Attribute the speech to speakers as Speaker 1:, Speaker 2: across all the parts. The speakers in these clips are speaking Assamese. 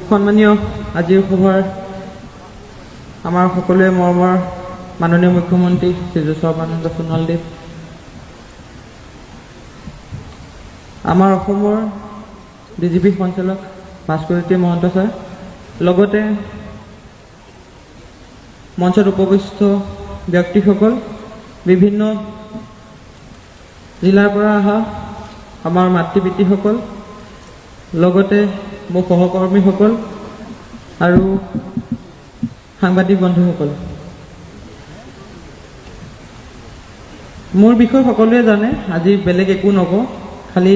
Speaker 1: সন্মানীয় আজিৰ সভাৰ আমাৰ সকলোৱে মৰমৰ মাননীয় মুখ্যমন্ত্ৰী শ্ৰী সৰ্বানন্দ সোণোৱালদেৱ, আমাৰ অসমৰ ডিজিপি সঞ্চালক ভাস্কৰজ্যোতি মহন্ত ছাৰ, লগতে মঞ্চত উপবিষ্ট ব্যক্তিসকল, বিভিন্ন জিলাৰ পৰা অহা আমাৰ মাতৃ পিতৃসকল, লগতে মোৰ সহকৰ্মীসকল আৰু সাংবাদিক বন্ধুসকল, মোৰ বিষয়ে সকলোৱে জানে, আজি বেলেগ একো নকওঁ, খালি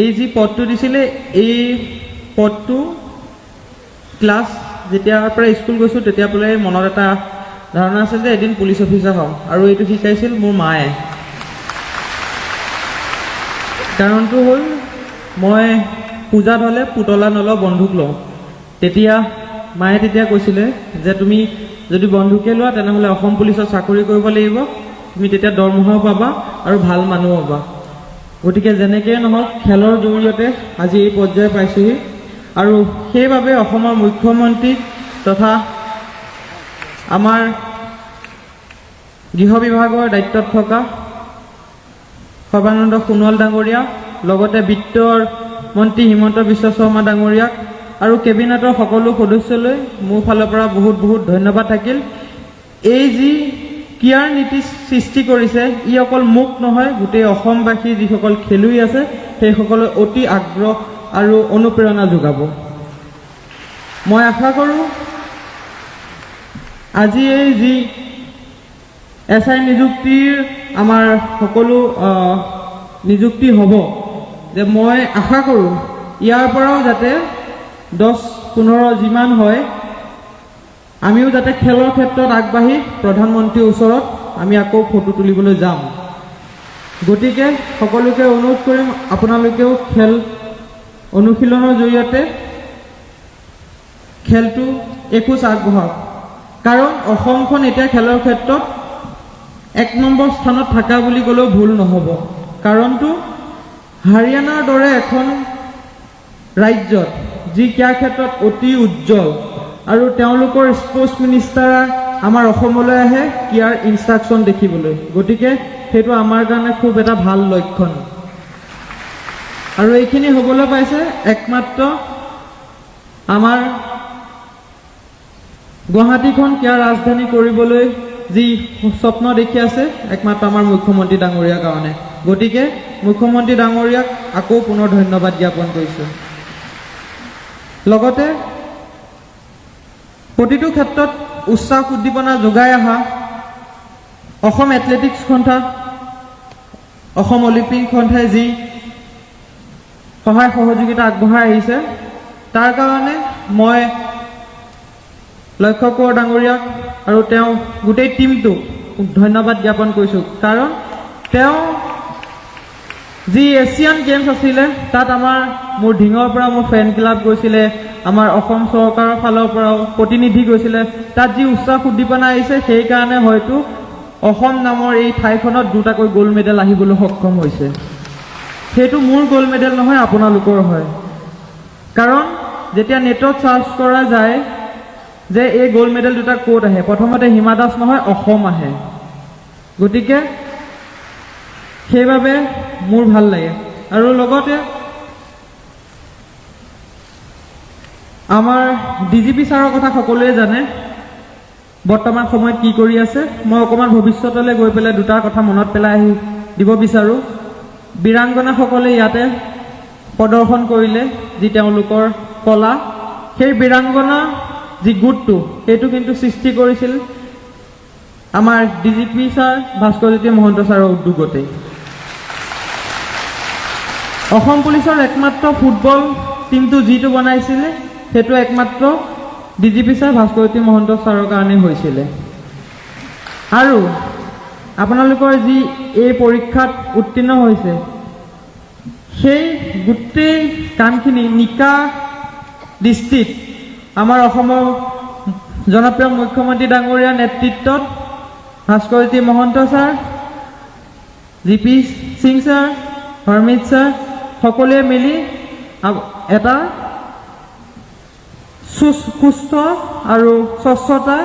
Speaker 1: এই যি পদটো দিছিলে এই পদটো ক্লাছ যেতিয়াৰ পৰা স্কুল গৈছোঁ তেতিয়াৰ পৰাই মনত এটা ধাৰণা আছে যে এদিন পুলিচ অফিচাৰ হ'ম, আৰু এইটো শিকাইছিল মোৰ মায়ে। কাৰণটো হ'ল মই পূজাত হ'লে পুতলা নলওঁ, বন্দুক লওঁ। মায়ে তেতিয়া কৈছিলে যে তুমি যদি বন্দুকে লোৱা তেনেহ'লে অসম পুলিচত চাকৰি কৰিব লাগিব, তুমি তেতিয়া দৰমহাও পাবা আৰু ভাল মানুহ হ'বা। গতিকে যেনেকৈ নহওক খেলৰ জৰিয়তে আজি এই পৰ্যায় পাইছোঁহি, আৰু সেইবাবে অসমৰ মুখ্যমন্ত্ৰী তথা আমাৰ গৃহ বিভাগৰ দায়িত্বত থকা সৰ্বানন্দ সোণোৱাল ডাঙৰীয়া, লগতে বিত্তৰ মন্ত্ৰী হিমন্ত বিশ্ব শৰ্মা ডাঙৰীয়াক আৰু কেবিনেটৰ সকলো সদস্যলৈ মোৰ ফালৰ পৰা বহুত বহুত ধন্যবাদ থাকিল। এই যি ক্ৰীড়াৰ নীতি সৃষ্টি কৰিছে, ই অকল মোক নহয়, গোটেই অসমবাসী যিসকল খেলুৱৈ আছে সেইসকলে অতি আগ্ৰহ আৰু অনুপ্ৰেৰণা যোগাব। মই আশা কৰোঁ আজি এই যি SI নিযুক্তিৰ আমাৰ সকলো নিযুক্তি হ'ব, যে মই আশা কৰোঁ ইয়াৰ পৰাও যাতে 10-15 যিমান হয়, আমিও যাতে খেলৰ ক্ষেত্ৰত আগবাঢ়ি প্ৰধানমন্ত্ৰীৰ ওচৰত আমি আকৌ ফটো তুলিবলৈ যাম। গতিকে সকলোকে অনুৰোধ কৰিম, আপোনালোকেও খেল অনুশীলনৰ জৰিয়তে খেলটো এখোজ আগবঢ়াওক, কাৰণ অসমখন এতিয়া খেলৰ ক্ষেত্ৰত 1 নম্বৰ স্থানত থকা বুলি ক'লেও ভুল নহ'ব। কাৰণটো হাৰিয়ানাৰ দৰে এখন ৰাজ্যত যি ক্ৰীড়াৰ ক্ষেত্ৰত অতি উজ্জ্বল, আৰু তেওঁলোকৰ স্পৰ্টছ মিনিষ্টাৰ আমাৰ অসমলৈ আহে ক্ৰীড়াৰ ইনষ্ট্ৰাকশ্যন দেখিবলৈ। গতিকে সেইটো আমাৰ কাৰণে খুব এটা ভাল লক্ষণ, আৰু এইখিনি হ'বলৈ পাইছে একমাত্ৰ আমাৰ গুৱাহাটীখন ক্ৰীড়াৰ ৰাজধানী কৰিবলৈ যি স্বপ্ন দেখি আছে একমাত্ৰ আমাৰ মুখ্যমন্ত্ৰী ডাঙৰীয়াৰ কাৰণে। গতিকে মুখ্যমন্ত্ৰী ডাঙৰীয়াক আকৌ পুনৰ ধন্যবাদ জ্ঞাপন কৰিছোঁ। লগতে প্ৰতিটো ক্ষেত্ৰত উৎসাহ উদ্দীপনা যোগাই অহা অসম এথলেটিক্স সন্থা, অসম অলিম্পিক সন্থাই যি সহায় সহযোগিতা আগবঢ়াই আহিছে, তাৰ কাৰণে মই লক্ষ্য কোঁৱৰ ডাঙৰীয়াক আৰু তেওঁ গোটেই টীমটোক ধন্যবাদ জ্ঞাপন কৰিছোঁ। কাৰণ তেওঁ যি এছিয়ান গেমছ আছিলে তাত মোৰ ঢিঙৰ পৰা মোৰ ফেন ক্লাব গৈছিলে, আমাৰ অসম চৰকাৰৰ ফালৰ পৰাও প্ৰতিনিধি গৈছিলে, তাত যি উৎসাহ উদ্দীপনা আহিছে সেইকাৰণে হয়তো অসম নামৰ এই ঠাইখনত 2টাকৈ গ'ল্ড মেডেল আহিবলৈ সক্ষম হৈছে। সেইটো মোৰ গ'ল্ড মেডেল নহয়, আপোনালোকৰ হয়। কাৰণ যেতিয়া নেটত চাৰ্চ কৰা যায় যে এই গ'ল্ড মেডেল 2টা ক'ত আহে, প্ৰথমতে হিমা দাস নহয়, অসম আহে। গতিকে সেইবাবে মোৰ ভাল লাগে। আৰু লগতে আমাৰ ডিজিপি ছাৰৰ কথা সকলোৱে জানে, বৰ্তমান সময়ত কি কৰি আছে। মই অকণমান ভৱিষ্যতলৈ গৈ পেলাই 2টা কথা মনত পেলাই দিব বিচাৰোঁ। বীৰাংগনাসকলে ইয়াতে প্ৰদৰ্শন কৰিলে যি তেওঁলোকৰ কলা, সেই বীৰাংগনা যি গোটটো সেইটো কিন্তু সৃষ্টি কৰিছিল আমাৰ ডিজিপি ছাৰ ভাস্কৰজ্যোতি মহন্ত ছাৰৰ উদ্যোগতেই। অসম পুলিচৰ একমাত্ৰ ফুটবল টিমটো যিটো বনাইছিলে সেইটো একমাত্ৰ ডিজিপি ছাৰ ভাস্কৰজ্যোতি মহন্ত ছাৰৰ কাৰণে হৈছিলে। আৰু আপোনালোকৰ যি এই পৰীক্ষাত উত্তীৰ্ণ হৈছে সেই গোটেই কামখিনি নিকা দৃষ্টিত আমাৰ অসমৰ জনপ্ৰিয় মুখ্যমন্ত্ৰী ডাঙৰীয়াৰ নেতৃত্বত Bhaskarjyoti Mahanta sir, GP Singh sir, Harmit sir সকলোৱে মিলি এটা সুস্থ আৰু স্বচ্ছতা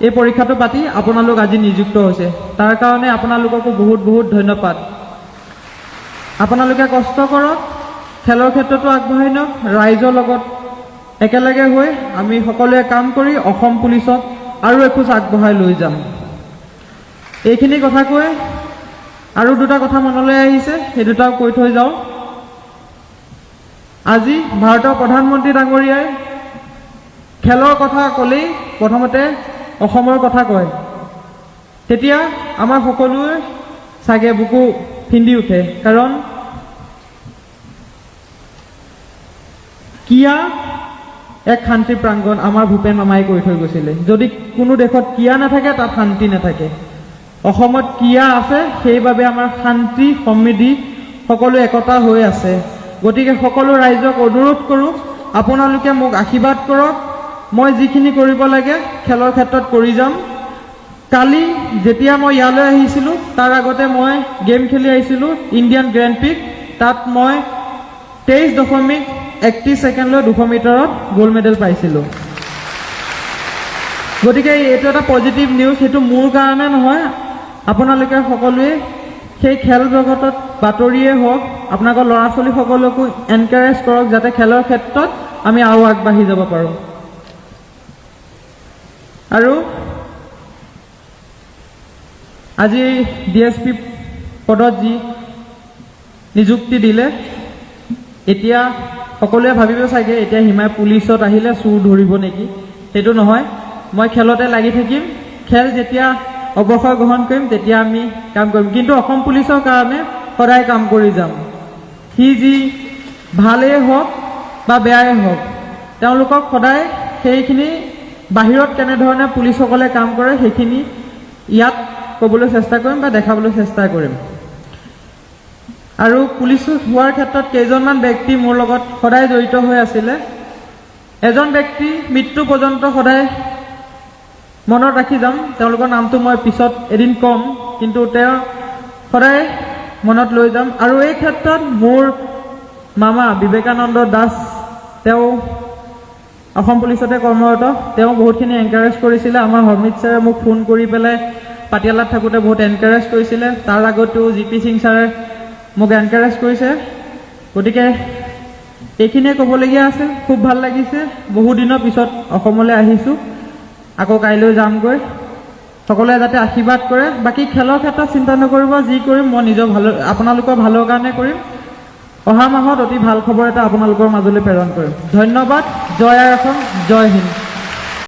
Speaker 1: এই পৰীক্ষাটো পাতি আপোনালোক আজি নিযুক্ত হৈছে তাৰ কাৰণে আপোনালোককো বহুত বহুত ধন্যবাদ আপোনালোকে কষ্ট কৰক খেলৰ ক্ষেত্ৰতো আগবঢ়াই নিয়ক ৰাইজৰ লগত একেলগে হৈ আমি সকলোৱে কাম কৰি অসম পুলিচক আৰু এখোজ আগবঢ়াই লৈ যাম এইখিনি কথা কৈ আৰু দুটা কথা মনলৈ আহিছে সেই দুটাও কৈ থৈ যাওঁ আজি ভাৰতৰ প্ৰধানমন্ত্ৰী ডাঙৰীয়াই খেলৰ কথা ক'লেই প্ৰথমতে অসমৰ কথা কয় তেতিয়া আমাৰ সকলোৱে চাগে বুকু ফিন্দি উঠে কাৰণ কিয়া এক শান্তি প্ৰাংগণ আমাৰ ভূপেন মামাই কৈ থৈ গৈছিলে যদি কোনো দেশত কিয়া নাথাকে তাত শান্তি নাথাকে অসমত কিয়া আছে সেইবাবে আমাৰ শান্তি সমৃদ্ধি সকলো একতা হৈ আছে গতিকে সকলো ৰাইজক অনুৰোধ কৰোঁ আপোনালোকে মোক আশীৰ্বাদ কৰক মই যিখিনি কৰিব লাগে খেলৰ ক্ষেত্ৰত কৰি যাম কালি যেতিয়া মই ইয়ালৈ আহিছিলোঁ তাৰ আগতে মই গেম খেলি আহিছিলোঁ ইণ্ডিয়ান গ্ৰেণ্ড পিক তাত মই 23.31 ছেকেণ্ডলৈ 200 মিটাৰত গোল্ড মেডেল পাইছিলোঁ গতিকে এইটো এটা পজিটিভ নিউজ সেইটো মোৰ কাৰণে নহয় আপোনালোকে সকলোৱে সেই খেল জগতত বাতৰিয়ে হওক আপোনালোকৰ ল'ৰা ছোৱালীসকলকো এনকাৰেজ কৰক যাতে খেলৰ ক্ষেত্ৰত আমি আৰু আগবাঢ়ি যাব পাৰোঁ আৰু আজি ডিএছপি পদত যি নিযুক্তি দিলে এতিয়া সকলোৱে ভাবিব চাগে এতিয়া হিমাই পুলিচত আহিলে চুৰ ধৰিব নেকি সেইটো নহয় মই খেলতে লাগি থাকিম খেল যেতিয়া অৱসৰ গ্ৰহণ কৰিম তেতিয়া আমি কাম কৰিম কিন্তু অসম পুলিচৰ কাৰণে সদায় কাম কৰি যাম সি যি ভালেই হওক বা বেয়াই হওক তেওঁলোকক সদায় সেইখিনি বাহিৰত কেনেধৰণে পুলিচসকলে কাম কৰে সেইখিনি ইয়াত ক'বলৈ চেষ্টা কৰিম বা দেখাবলৈ চেষ্টা কৰিম আৰু পুলিচ হোৱাৰ ক্ষেত্ৰত কেইজনমান ব্যক্তি মোৰ লগত সদায় জড়িত হৈ আছিলে এজন ব্যক্তি মৃত্যু পৰ্যন্ত সদায় মনত ৰাখি যাম তেওঁলোকৰ নামটো মই পিছত এদিন ক'ম কিন্তু তেওঁ সদায় মনত লৈ যাম আৰু এই ক্ষেত্ৰত মোৰ মামা বিবেকানন্দ দাস তেওঁ অসম পুলিচতে কৰ্মৰত তেওঁ বহুতখিনি এনকাৰেজ কৰিছিলে আমাৰ হৰমিত ছাৰে মোক ফোন কৰি পেলাই পাটিয়ালাত থাকোঁতে বহুত এনকাৰেজ কৰিছিলে তাৰ আগতো জিপি সিং ছাৰে মোক এনকাৰেজ কৰিছে গতিকে এইখিনিয়ে ক'বলগীয়া আছে খুব ভাল লাগিছে বহু দিনৰ পিছত অসমলৈ আহিছোঁ আকৌ কাইলৈ যামগৈ সকলোৱে যাতে আশীৰ্বাদ কৰে বাকী খেলৰ ক্ষেত্ৰত চিন্তা নকৰিব যি কৰিম মই নিজৰ ভাল আপোনালোকৰ ভালৰ কাৰণে কৰিম অহা মাহত অতি ভাল খবৰ এটা আপোনালোকৰ মাজলৈ প্ৰেৰণ কৰিম ধন্যবাদ জয় আই অসম জয় হিন্দ